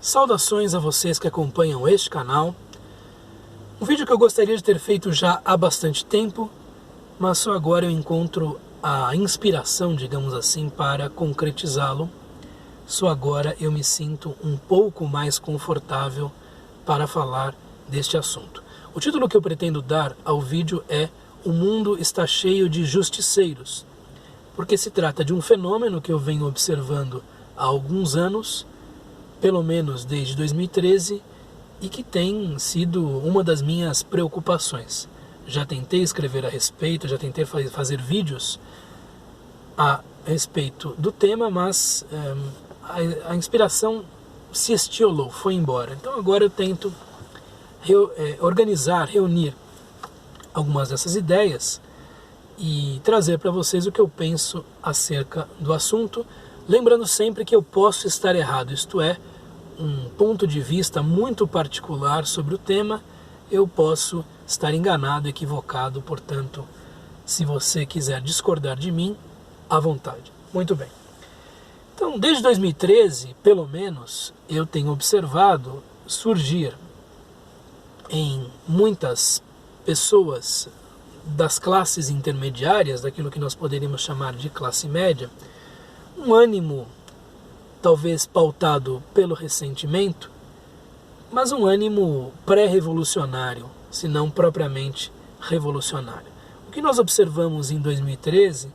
Saudações a vocês que acompanham este canal. Um vídeo que eu gostaria de ter feito já há bastante tempo, mas só agora eu encontro a inspiração, digamos assim, para concretizá-lo. Só agora eu me sinto um pouco mais confortável para falar deste assunto. O título que eu pretendo dar ao vídeo é "O mundo está cheio de justiceiros", porque se trata de um fenômeno que eu venho observando há alguns anos, pelo menos desde 2013, e que tem sido uma das minhas preocupações. Já tentei escrever a respeito, já tentei fazer vídeos a respeito do tema, mas a inspiração se estiolou, foi embora. Então agora eu tento reunir algumas dessas ideias e trazer para vocês o que eu penso acerca do assunto, lembrando sempre que eu posso estar errado, isto é, um ponto de vista muito particular sobre o tema, eu posso estar enganado, equivocado, portanto, se você quiser discordar de mim, à vontade. Muito bem. Então, desde 2013, pelo menos, eu tenho observado surgir em muitas pessoas das classes intermediárias, daquilo que nós poderíamos chamar de classe média, um ânimo talvez pautado pelo ressentimento, mas um ânimo pré-revolucionário, se não propriamente revolucionário. O que nós observamos em 2013,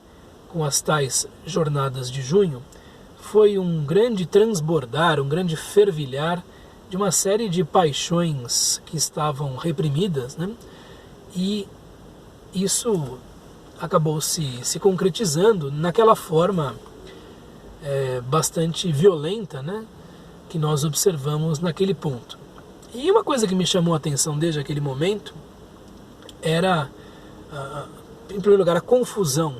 com as tais jornadas de junho, foi um grande transbordar, um grande fervilhar de uma série de paixões que estavam reprimidas, né? E isso acabou se concretizando naquela forma bastante violenta, né, que nós observamos naquele ponto. E uma coisa que me chamou a atenção desde aquele momento era, em primeiro lugar, a confusão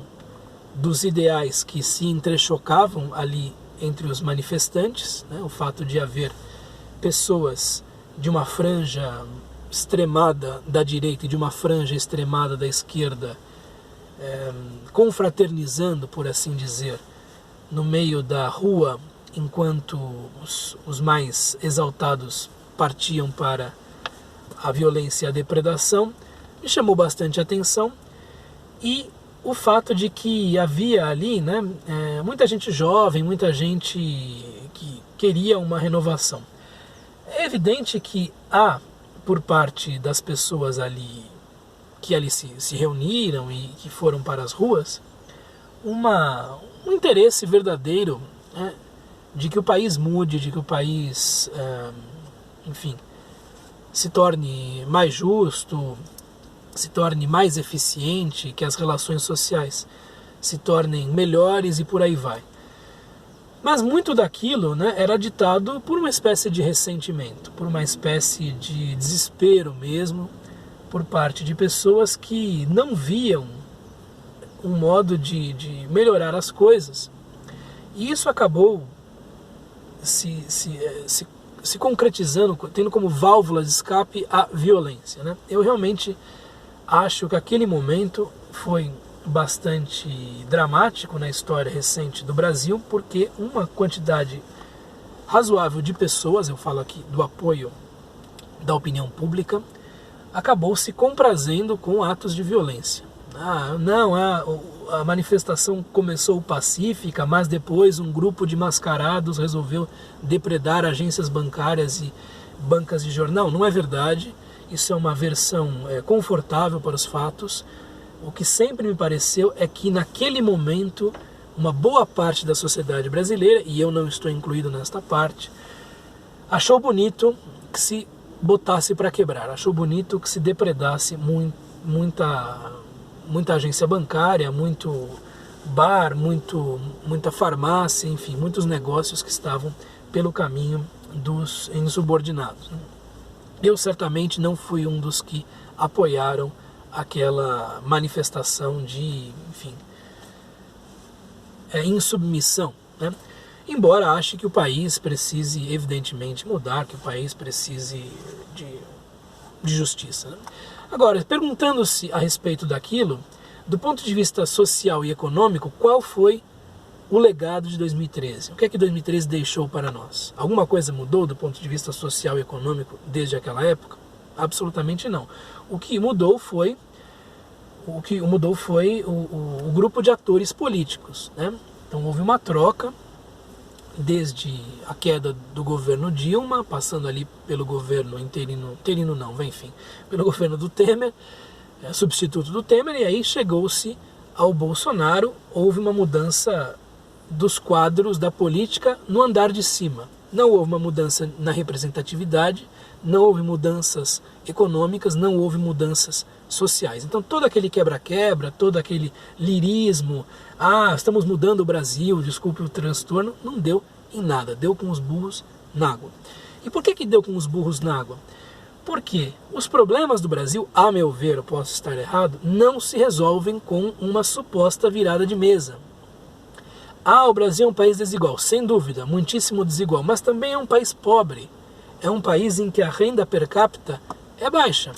dos ideais que se entrechocavam ali entre os manifestantes, né, o fato de haver pessoas de uma franja extremada da direita e de uma franja extremada da esquerda confraternizando, por assim dizer, no meio da rua, enquanto os mais exaltados partiam para a violência e a depredação, me chamou bastante atenção. E o fato de que havia ali, né, muita gente jovem, muita gente que queria uma renovação. É evidente que há, por parte das pessoas ali que ali se reuniram e que foram para as ruas, um interesse verdadeiro, né, de que o país mude, de que o país, enfim, se torne mais justo, se torne mais eficiente, que as relações sociais se tornem melhores e por aí vai. Mas muito daquilo, né, era ditado por uma espécie de ressentimento, por uma espécie de desespero mesmo, por parte de pessoas que não viam um modo de melhorar as coisas. E isso acabou se concretizando, tendo como válvula de escape a violência, né? Eu realmente acho que aquele momento foi bastante dramático na história recente do Brasil, porque uma quantidade razoável de pessoas, eu falo aqui do apoio da opinião pública, acabou se comprazendo com atos de violência. A manifestação começou pacífica, mas depois um grupo de mascarados resolveu depredar agências bancárias e bancas de jornal. Não é verdade, isso é uma versão confortável para os fatos. O que sempre me pareceu é que naquele momento uma boa parte da sociedade brasileira, e eu não estou incluído nesta parte, achou bonito que se botasse para quebrar, achou bonito que se depredasse muita agência bancária, muito bar, muita farmácia, enfim, muitos negócios que estavam pelo caminho dos insubordinados. Eu certamente não fui um dos que apoiaram aquela manifestação de, enfim, insubmissão, né? Embora ache que o país precise, evidentemente, mudar, que o país precise de justiça, né? Agora, perguntando-se a respeito daquilo, do ponto de vista social e econômico, qual foi o legado de 2013. O que é que 2013 deixou para nós? Alguma coisa mudou do ponto de vista social e econômico desde aquela época? Absolutamente não. O que mudou foi o grupo de atores políticos, né? Então houve uma troca desde a queda do governo Dilma, passando ali pelo governo pelo governo do Temer, substituto do Temer, e aí chegou-se ao Bolsonaro. Houve uma mudança dos quadros da política no andar de cima. Não houve uma mudança na representatividade, não houve mudanças econômicas, não houve mudanças sociais. Então todo aquele quebra-quebra, todo aquele lirismo, estamos mudando o Brasil, desculpe o transtorno, não deu em nada, deu com os burros na água. E por que deu com os burros na água? Porque os problemas do Brasil, a meu ver, eu posso estar errado, não se resolvem com uma suposta virada de mesa. O Brasil é um país desigual, sem dúvida, muitíssimo desigual, mas também é um país pobre. É um país em que a renda per capita é baixa.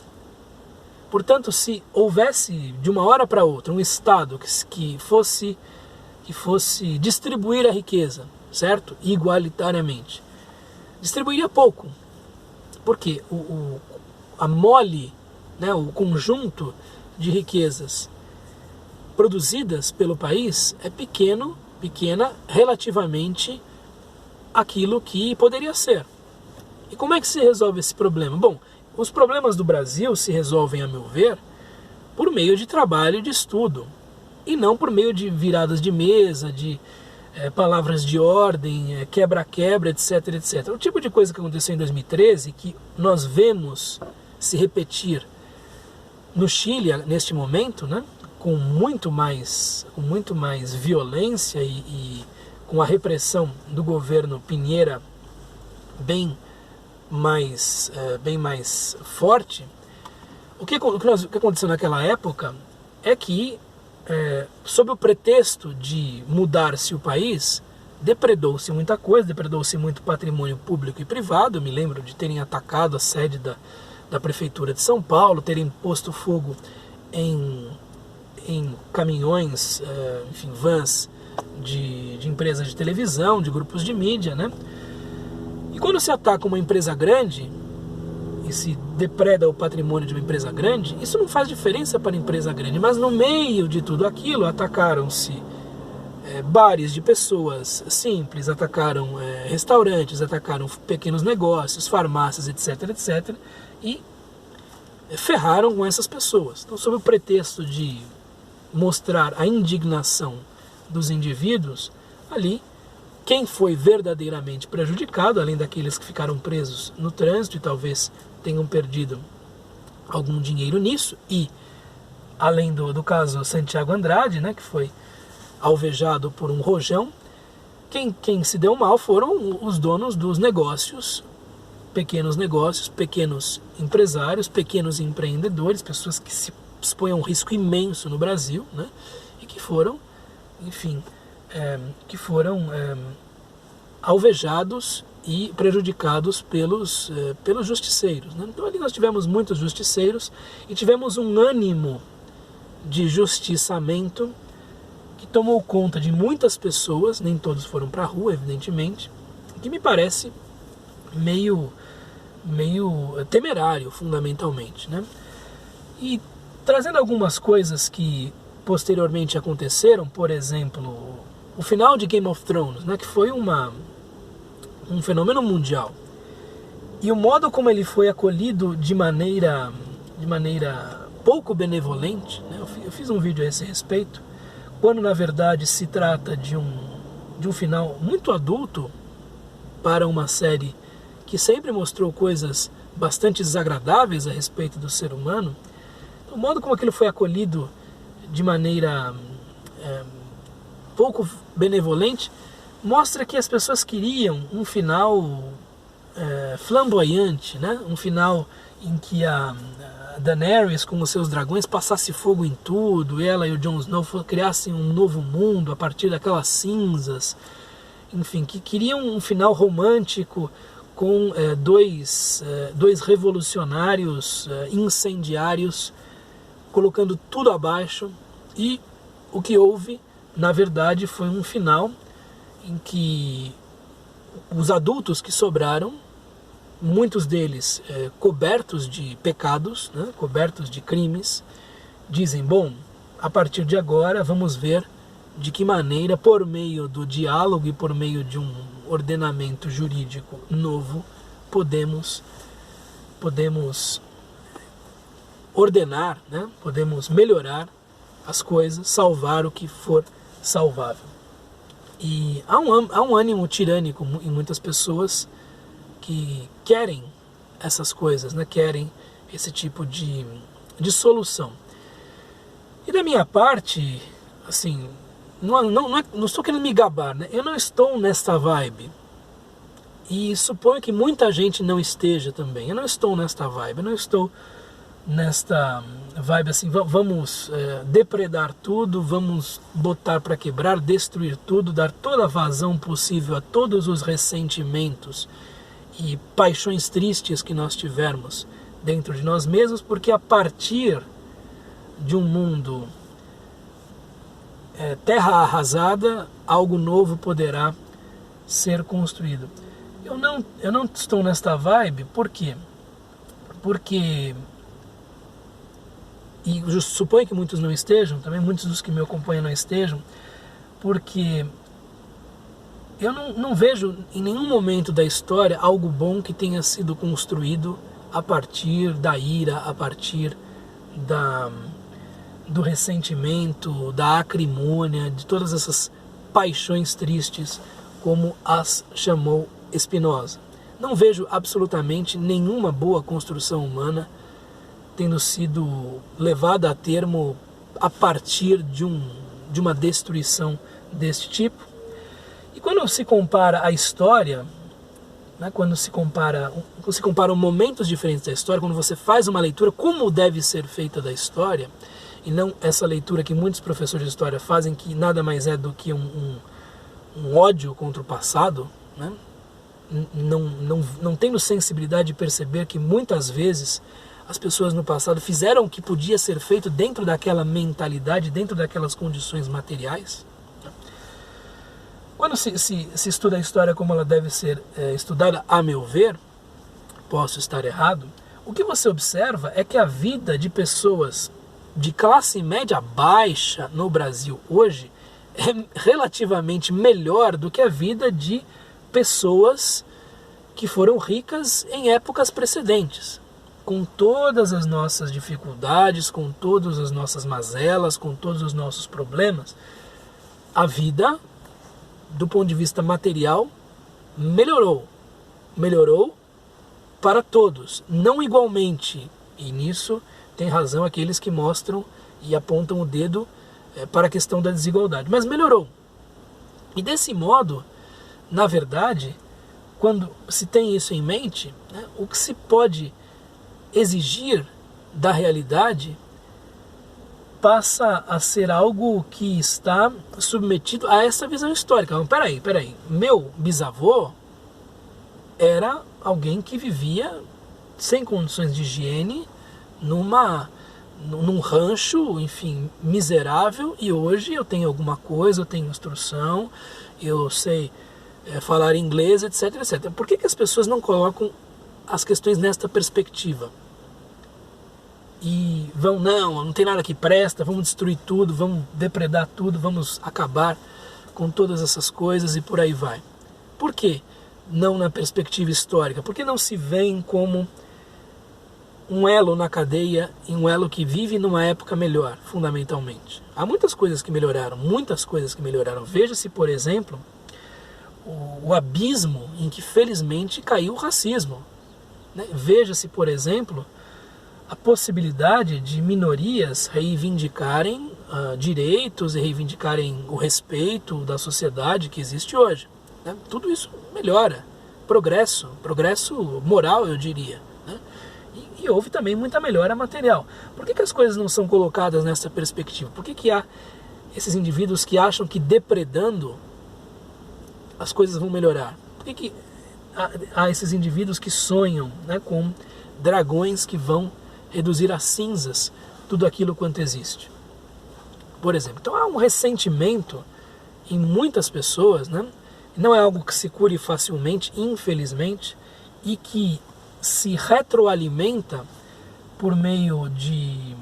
Portanto, se houvesse de uma hora para outra um Estado que fosse distribuir a riqueza, certo? Igualitariamente, distribuiria pouco. Porque a mole, né, o conjunto de riquezas produzidas pelo país é pequena relativamente àquilo que poderia ser. E como é que se resolve esse problema? Bom, os problemas do Brasil se resolvem, a meu ver, por meio de trabalho e de estudo, e não por meio de viradas de mesa, de palavras de ordem, quebra-quebra, etc, etc. O tipo de coisa que aconteceu em 2013, que nós vemos se repetir no Chile neste momento, né, com muito mais violência e com a repressão do governo Piñera bem mais forte. O que aconteceu naquela época é que, sob o pretexto de mudar-se o país, depredou-se muita coisa, depredou-se muito patrimônio público e privado. Eu me lembro de terem atacado a sede da Prefeitura de São Paulo, terem posto fogo em caminhões, enfim, vans de empresas de televisão, de grupos de mídia, né? E quando se ataca uma empresa grande e se depreda o patrimônio de uma empresa grande, isso não faz diferença para a empresa grande, mas no meio de tudo aquilo atacaram-se bares de pessoas simples, atacaram restaurantes, atacaram pequenos negócios, farmácias, etc, etc, e ferraram com essas pessoas. Então, sob o pretexto de mostrar a indignação dos indivíduos, ali, quem foi verdadeiramente prejudicado, além daqueles que ficaram presos no trânsito e talvez tenham perdido algum dinheiro nisso, e além do caso Santiago Andrade, né, que foi alvejado por um rojão, quem se deu mal foram os donos dos negócios, pequenos empresários, pequenos empreendedores, pessoas que se expõem a um risco imenso no Brasil, né, e que foram, enfim, alvejados e prejudicados pelos justiceiros, né? Então ali nós tivemos muitos justiceiros e tivemos um ânimo de justiçamento que tomou conta de muitas pessoas, nem todos foram para a rua, evidentemente, que me parece meio temerário, fundamentalmente, né? E trazendo algumas coisas que posteriormente aconteceram, por exemplo, o final de Game of Thrones, né, que foi um fenômeno mundial, e o modo como ele foi acolhido de maneira pouco benevolente, né? Eu fiz um vídeo a esse respeito, quando na verdade se trata de um final muito adulto para uma série que sempre mostrou coisas bastante desagradáveis a respeito do ser humano. O modo como aquilo foi acolhido de maneira pouco benevolente mostra que as pessoas queriam um final flamboyante, né? Um final em que a Daenerys com os seus dragões passasse fogo em tudo, ela e o Jon Snow criassem um novo mundo a partir daquelas cinzas, enfim, que queriam um final romântico com dois revolucionários incendiários colocando tudo abaixo, e o que houve, na verdade, foi um final em que os adultos que sobraram, muitos deles cobertos de pecados, né, cobertos de crimes, dizem, bom, a partir de agora vamos ver de que maneira, por meio do diálogo e por meio de um ordenamento jurídico novo, podemos ordenar, né, podemos melhorar as coisas, salvar o que for salvável. E há um ânimo tirânico em muitas pessoas que querem essas coisas, né? Querem esse tipo de solução. E da minha parte, assim, não estou querendo me gabar, né? Eu não estou nesta vibe. E suponho que muita gente não esteja também. Eu não estou nesta vibe, eu não estou nesta vibe assim, vamos depredar tudo, vamos botar para quebrar, destruir tudo, dar toda a vazão possível a todos os ressentimentos e paixões tristes que nós tivermos dentro de nós mesmos, porque a partir de um mundo terra arrasada, algo novo poderá ser construído. Eu não estou nesta vibe, por quê? Porque, e eu suponho que muitos não estejam, também muitos dos que me acompanham não estejam, porque eu não vejo em nenhum momento da história algo bom que tenha sido construído a partir da ira, a partir do ressentimento, da acrimônia, de todas essas paixões tristes, como as chamou Spinoza. Não vejo absolutamente nenhuma boa construção humana tendo sido levada a termo a partir de uma destruição deste tipo. E quando se compara a história, né, quando se comparam momentos diferentes da história, quando você faz uma leitura como deve ser feita da história, e não essa leitura que muitos professores de história fazem, que nada mais é do que um ódio contra o passado, né? Não tendo sensibilidade de perceber que muitas vezes as pessoas no passado fizeram o que podia ser feito dentro daquela mentalidade, dentro daquelas condições materiais. Quando se estuda a história como ela deve ser estudada, a meu ver, posso estar errado, o que você observa é que a vida de pessoas de classe média baixa no Brasil hoje é relativamente melhor do que a vida de pessoas que foram ricas em épocas precedentes. Com todas as nossas dificuldades, com todas as nossas mazelas, com todos os nossos problemas, a vida, do ponto de vista material, melhorou. Melhorou para todos, não igualmente. E nisso tem razão aqueles que mostram e apontam o dedo para a questão da desigualdade. Mas melhorou. E desse modo, na verdade, quando se tem isso em mente, né, o que se pode exigir da realidade passa a ser algo que está submetido a essa visão histórica. Mas peraí, meu bisavô era alguém que vivia sem condições de higiene, num rancho, enfim, miserável, e hoje eu tenho alguma coisa, eu tenho instrução, eu sei falar inglês, etc, etc. Por que as pessoas não colocam as questões nesta perspectiva? E não tem nada que presta, vamos destruir tudo, vamos depredar tudo, vamos acabar com todas essas coisas e por aí vai. Por que não na perspectiva histórica? Porque não se veem como um elo na cadeia e um elo que vive numa época melhor, fundamentalmente. Há muitas coisas que melhoraram. Veja-se, por exemplo, o abismo em que felizmente caiu o racismo, né? Veja-se, por exemplo, a possibilidade de minorias reivindicarem direitos e reivindicarem o respeito da sociedade que existe hoje, né? Tudo isso melhora, progresso moral, eu diria, né? E houve também muita melhora material. Por que as coisas não são colocadas nessa perspectiva? Por que há esses indivíduos que acham que depredando as coisas vão melhorar? Por que há esses indivíduos que sonham, né, com dragões que vão reduzir a cinzas tudo aquilo quanto existe? Por exemplo, então há um ressentimento em muitas pessoas, né, não é algo que se cure facilmente, infelizmente, e que se retroalimenta por meio de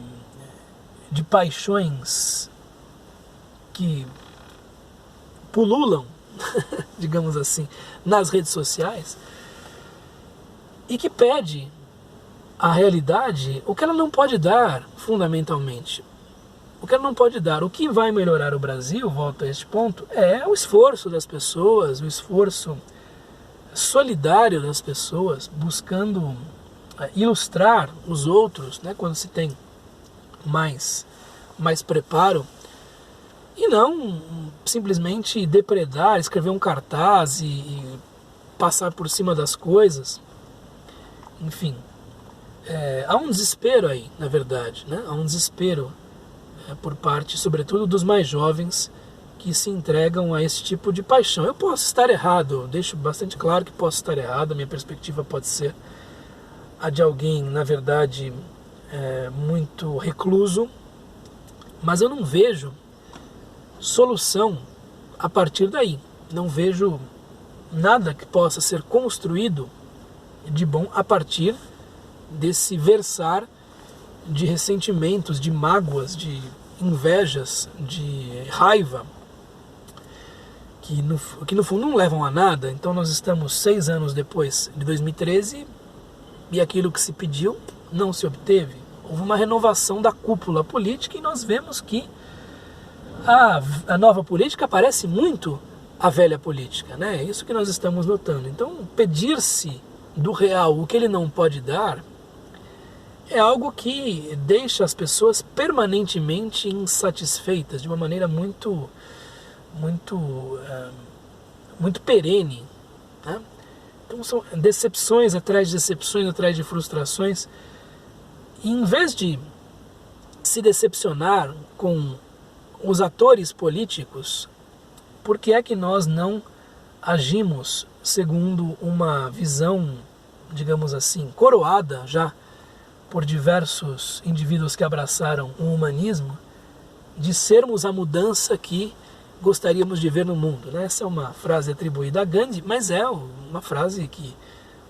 paixões que pululam, digamos assim, nas redes sociais, e que pede à realidade o que ela não pode dar, fundamentalmente. O que ela não pode dar. O que vai melhorar o Brasil, volto a este ponto, é o esforço das pessoas, o esforço solidário das pessoas, buscando ilustrar os outros, né, quando se tem mais preparo, e não simplesmente depredar, escrever um cartaz e passar por cima das coisas. Enfim, há um desespero aí, na verdade, né? Há um desespero por parte, sobretudo, dos mais jovens que se entregam a esse tipo de paixão. Eu posso estar errado, deixo bastante claro que posso estar errado, a minha perspectiva pode ser a de alguém, na verdade, muito recluso, mas eu não vejo solução a partir daí. Não vejo nada que possa ser construído de bom a partir desse versar de ressentimentos, de mágoas, de invejas, de raiva, que no fundo não levam a nada. Então nós estamos 6 anos depois de 2013 e aquilo que se pediu não se obteve. Houve uma renovação da cúpula política e nós vemos que a nova política parece muito a velha política, né? É isso que nós estamos notando. Então, pedir-se do real o que ele não pode dar é algo que deixa as pessoas permanentemente insatisfeitas de uma maneira muito perene, né? Então são decepções atrás de decepções, atrás de frustrações. E em vez de se decepcionar com os atores políticos, por que é que nós não agimos segundo uma visão, digamos assim, coroada já por diversos indivíduos que abraçaram o humanismo, de sermos a mudança que gostaríamos de ver no mundo, né? Essa é uma frase atribuída a Gandhi, mas é uma frase que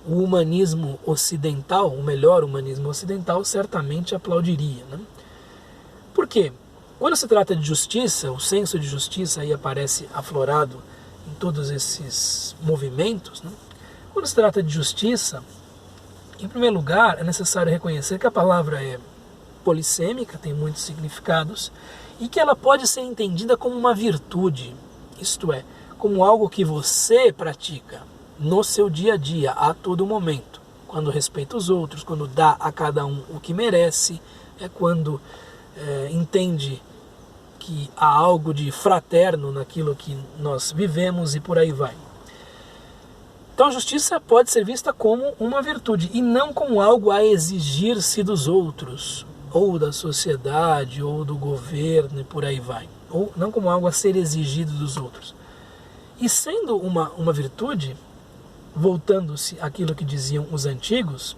o humanismo ocidental, o melhor humanismo ocidental, certamente aplaudiria, né? Por quê? Quando se trata de justiça, o senso de justiça aí aparece aflorado em todos esses movimentos, né? Quando se trata de justiça, em primeiro lugar, é necessário reconhecer que a palavra é polissêmica, tem muitos significados, e que ela pode ser entendida como uma virtude, isto é, como algo que você pratica no seu dia a dia, a todo momento, quando respeita os outros, quando dá a cada um o que merece, quando entende que há algo de fraterno naquilo que nós vivemos e por aí vai. Então a justiça pode ser vista como uma virtude e não como algo a exigir-se dos outros, ou da sociedade, ou do governo e por aí vai. Ou não como algo a ser exigido dos outros. E sendo uma virtude, voltando-se àquilo que diziam os antigos,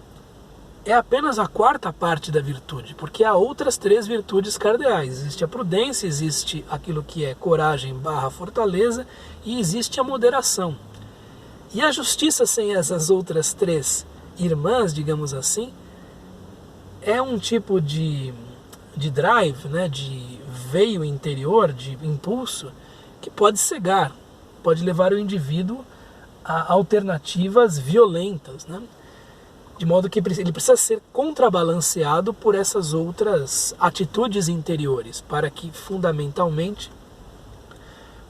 é apenas a quarta parte da virtude, porque há outras 3 virtudes cardeais. Existe a prudência, existe aquilo que é coragem / fortaleza, e existe a moderação. E a justiça sem essas outras 3 irmãs, digamos assim, é um tipo de drive, né, de veio interior, de impulso, que pode cegar, pode levar o indivíduo a alternativas violentas, né? De modo que ele precisa ser contrabalanceado por essas outras atitudes interiores, para que fundamentalmente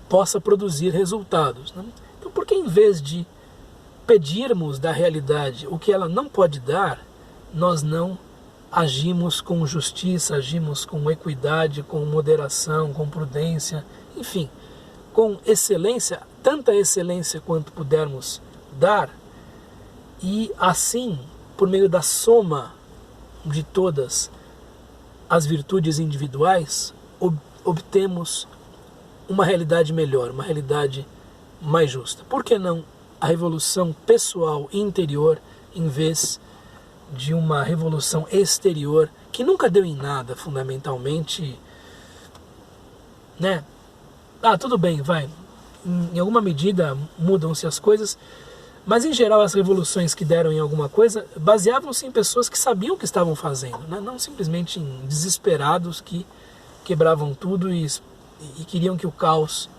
possa produzir resultados, né? Então, por que em vez de pedirmos da realidade o que ela não pode dar, nós não agimos com justiça, agimos com equidade, com moderação, com prudência, enfim, com excelência, tanta excelência quanto pudermos dar, e assim, por meio da soma de todas as virtudes individuais, obtemos uma realidade melhor, uma realidade mais justa. Por que não a revolução pessoal interior em vez de uma revolução exterior que nunca deu em nada, fundamentalmente, né? Tudo bem, vai. em alguma medida mudam-se as coisas, mas em geral as revoluções que deram em alguma coisa baseavam-se em pessoas que sabiam o que estavam fazendo, né? Não simplesmente em desesperados que quebravam tudo e queriam que o caos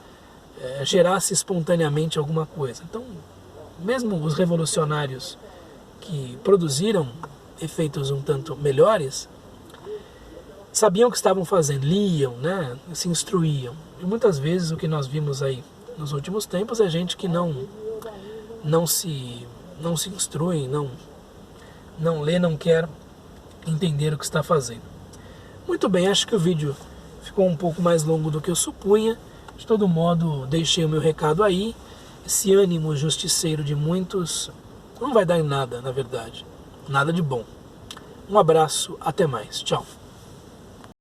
gerasse espontaneamente alguma coisa. Então, mesmo os revolucionários que produziram efeitos um tanto melhores, sabiam o que estavam fazendo, liam, né? Se instruíam. E muitas vezes o que nós vimos aí nos últimos tempos é gente que não se instrui, não lê, não quer entender o que está fazendo. Muito bem, acho que o vídeo ficou um pouco mais longo do que eu supunha. De todo modo, deixei o meu recado aí. Esse ânimo justiceiro de muitos não vai dar em nada, na verdade. Nada de bom. Um abraço, até mais. Tchau.